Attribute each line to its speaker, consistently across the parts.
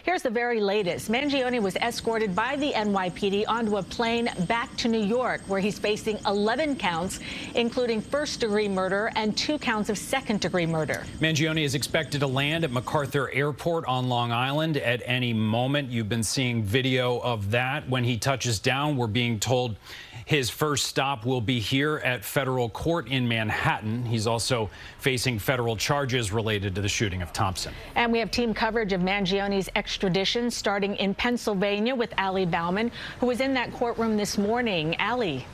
Speaker 1: Here's the very latest. Mangione was escorted by the NYPD onto a plane back to New York, where he's facing 11 counts, including first-degree murder and 2 counts of second-degree murder.
Speaker 2: Mangione is expected to land at MacArthur Airport on Long Island at any moment. You've been seeing video of that. When he touches down, we're being told his first stop will be here at federal court in Manhattan. He's also facing federal charges related to the shooting of Thompson.
Speaker 1: And we have team coverage of Mangione's extradition starting in Pennsylvania with Allie Bauman, who was in that courtroom this morning. Allie.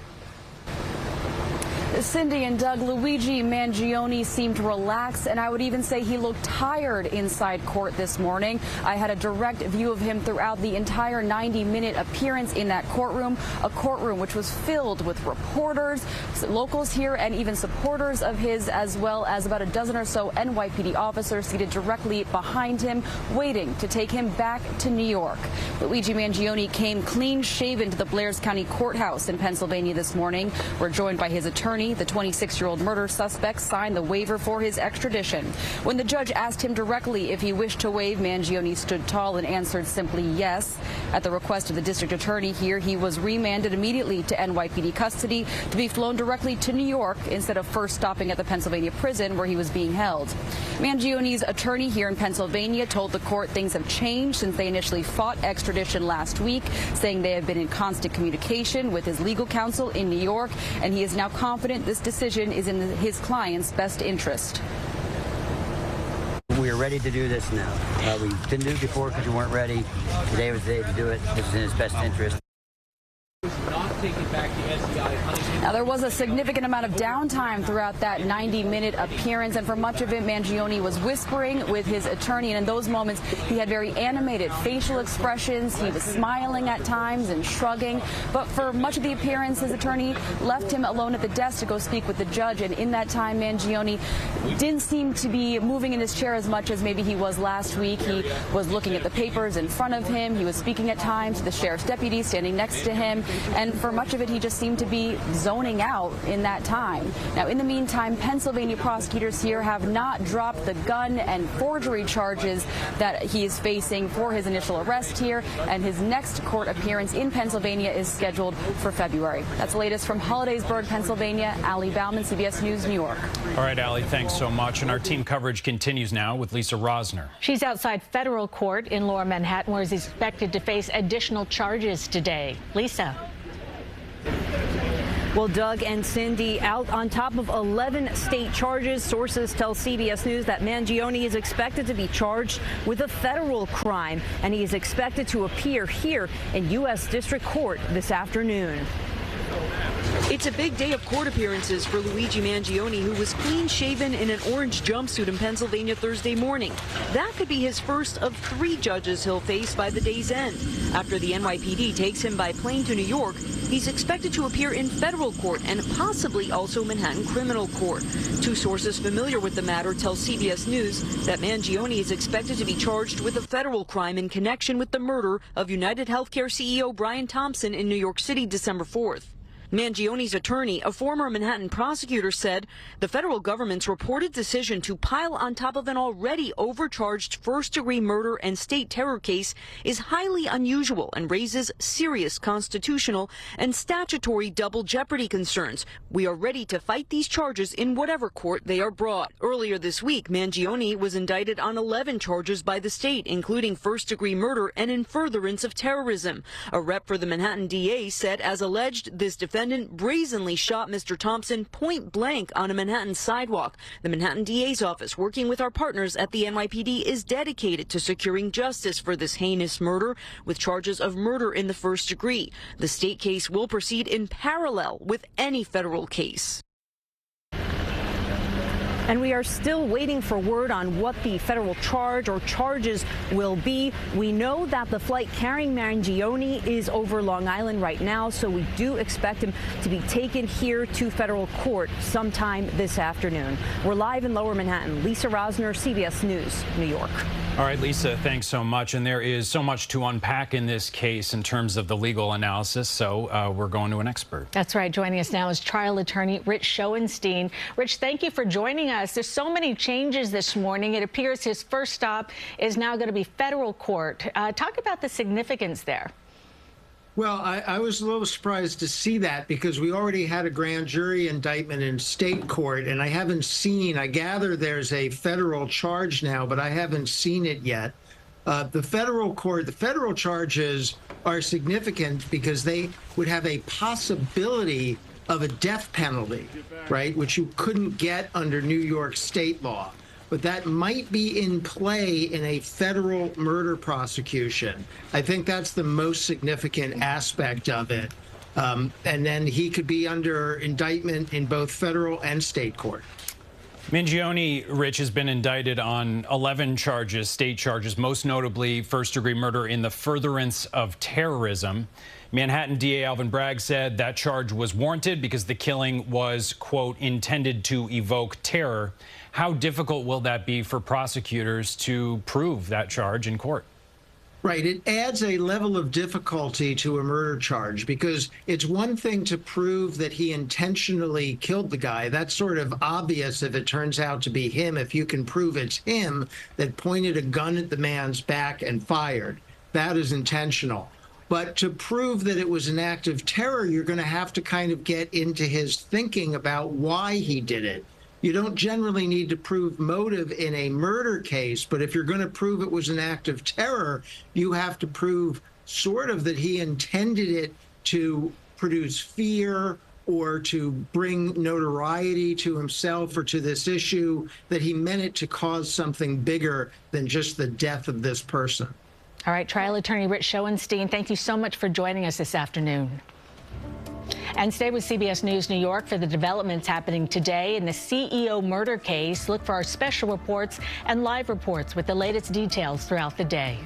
Speaker 3: Cindy and Doug, Luigi Mangione seemed relaxed, and I would even say he looked tired inside court this morning. I had a direct view of him throughout the entire 90-minute appearance in that courtroom, a courtroom which was filled with reporters, locals here, and even supporters of his, as well as about a dozen or so NYPD officers seated directly behind him, waiting to take him back to New York. Luigi Mangione came clean-shaven to the Blair's County Courthouse in Pennsylvania this morning. We're joined by his attorney. The 26-year-old murder suspect signed the waiver for his extradition. When the judge asked him directly if he wished to waive, Mangione stood tall and answered simply yes. At the request of the district attorney here, he was remanded immediately to NYPD custody to be flown directly to New York instead of first stopping at the Pennsylvania prison where he was being held. Mangione's attorney here in Pennsylvania told the court things have changed since they initially fought extradition last week, saying they have been in constant communication with his legal counsel in New York, and he is now confident this decision is in his client's best interest.
Speaker 4: We are ready to do this now. We didn't do it before because we weren't ready. Today was the day to do it. This is in his best interest.
Speaker 3: Now, there was a significant amount of downtime throughout that 90-minute appearance, and for much of it, Mangione was whispering with his attorney, and in those moments, he had very animated facial expressions. He was smiling at times and shrugging, but for much of the appearance, his attorney left him alone at the desk to go speak with the judge, and in that time, Mangione didn't seem to be moving in his chair as much as maybe he was last week. He was looking at the papers in front of him. He was speaking at times to the sheriff's deputy standing next to him, and for much of it, he just seemed to be zoning out in that time. Now, in the meantime, Pennsylvania prosecutors here have not dropped the gun and forgery charges that he is facing for his initial arrest here, and his next court appearance in Pennsylvania is scheduled for February. That's the latest from Hollidaysburg, Pennsylvania. Allie Bauman, CBS News, New York.
Speaker 2: All right, Allie, thanks so much. And our team coverage continues now with Lisa Rosner.
Speaker 1: She's outside federal court in Lower Manhattan, where he's expected to face additional charges today. Lisa.
Speaker 5: Well, Doug and Cindy, out on top of 11 state charges. Sources tell CBS News that Mangione is expected to be charged with a federal crime, and he is expected to appear here in U.S. District Court this afternoon.
Speaker 6: It's a big day of court appearances for Luigi Mangione, who was clean-shaven in an orange jumpsuit in Pennsylvania Thursday morning. That could be his first of 3 judges he'll face by the day's end. After the NYPD takes him by plane to New York, he's expected to appear in federal court and possibly also Manhattan criminal court. 2 sources familiar with the matter tell CBS News that Mangione is expected to be charged with a federal crime in connection with the murder of UnitedHealthcare CEO Brian Thompson in New York City December 4th. Mangione's attorney, a former Manhattan prosecutor, said the federal government's reported decision to pile on top of an already overcharged first-degree murder and state terror case is highly unusual and raises serious constitutional and statutory double jeopardy concerns. We are ready to fight these charges in whatever court they are brought. Earlier this week, Mangione was indicted on 11 charges by the state, including first-degree murder and in furtherance of terrorism. A rep for the Manhattan DA said, as alleged, this defendant brazenly shot Mr. Thompson point blank on a Manhattan sidewalk. The Manhattan DA's office, working with our partners at the NYPD, is dedicated to securing justice for this heinous murder with charges of murder in the first degree. The state case will proceed in parallel with any federal case.
Speaker 5: And we are still waiting for word on what the federal charge or charges will be. We know that the flight carrying Mangione is over Long Island right now, so we do expect him to be taken here to federal court sometime this afternoon. We're live in Lower Manhattan. Lisa Rosner, CBS News, New York.
Speaker 2: All right, Lisa, thanks so much. And there is so much to unpack in this case in terms of the legal analysis, so we're going to an expert.
Speaker 1: That's right. Joining us now is trial attorney Rich Schoenstein. Rich, thank you for joining us. There's so many changes this morning. It appears his first stop is now going to be federal court. Talk about the significance there.
Speaker 7: Well, I was a little surprised to see that because we already had a grand jury indictment in state court, and I haven't seen, I gather there's a federal charge now, but I haven't seen it yet. The federal charges are significant because they would have a possibility of a death penalty, right, which you couldn't get under New York state law. But that might be in play in a federal murder prosecution. I think that's the most significant aspect of it. And then he could be under indictment in both federal and state court.
Speaker 2: Mangione, Rich, has been indicted on 11 charges, state charges, most notably first-degree murder in the furtherance of terrorism. Manhattan DA Alvin Bragg said that charge was warranted because the killing was, quote, intended to evoke terror. How difficult will that be for prosecutors to prove that charge in court?
Speaker 7: Right. It adds a level of difficulty to a murder charge because it's one thing to prove that he intentionally killed the guy. That's sort of obvious if it turns out to be him. If you can prove it's him that pointed a gun at the man's back and fired, that is intentional. But to prove that it was an act of terror, you're going to have to kind of get into his thinking about why he did it. You don't generally need to prove motive in a murder case, but if you're going to prove it was an act of terror, you have to prove sort of that he intended it to produce fear or to bring notoriety to himself or to this issue, that he meant it to cause something bigger than just the death of this person.
Speaker 1: All right, trial attorney Rich Schoenstein, thank you so much for joining us this afternoon. And stay with CBS News New York for the developments happening today in the CEO murder case. Look for our special reports and live reports with the latest details throughout the day.